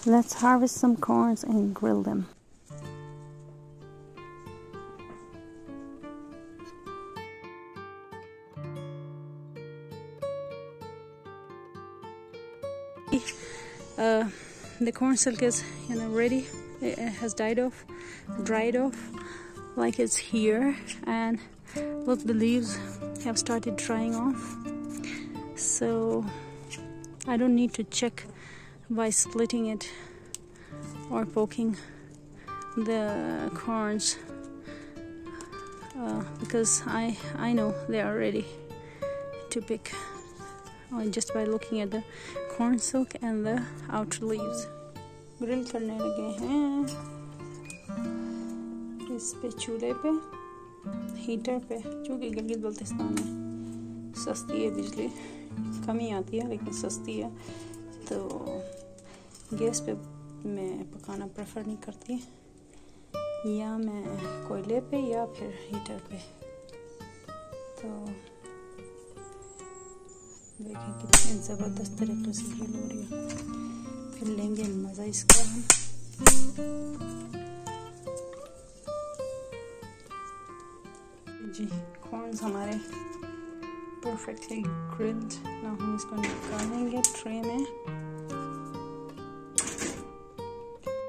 Let's harvest some corns and grill them. The corn silk is ready. It has dried off like it's here, and look, the leaves have started drying off, so I don't need to check by splitting it or poking the corns because I know they are ready to pick just by looking at the corn silk and the outer leaves. Grill करने लगे हैं इस पे, चूल्हे पे, heater पे, चूँकि गिलगित बल्तिस्तान में सस्ती है बिजली, कम ही आती है लेकिन सस्ती है, तो गैस पे मैं पकाना प्रेफर नहीं करती, या मैं कोयले पे या फिर हीटर पे। तो देखें कितने ज़बरदस्त तरीके से ग्रिल हो रही है, फिर लेंगे मज़ा इसका हम। जी कॉर्न्स हमारे परफेक्टली ग्रिल्ड, ना हम इसको निकालेंगे ट्रे में।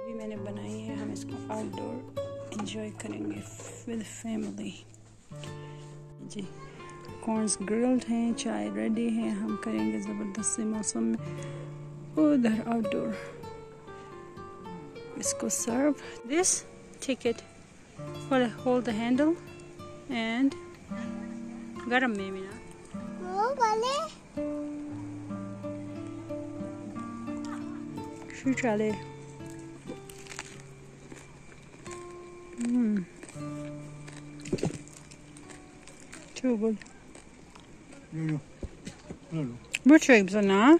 भी मैंने बनाई है, हम इसको आउटडोर एंजॉय करेंगे विद फैमिली। जी कॉर्न्स ग्रिल्ड हैं, चाय रेडी है, हम करेंगे ज़बरदस्त से मौसम में उधर आउटडोर इसको serve. This take it, hold the handle and गरम में मिला वो वाले शू चले। Too good. What shapes are now?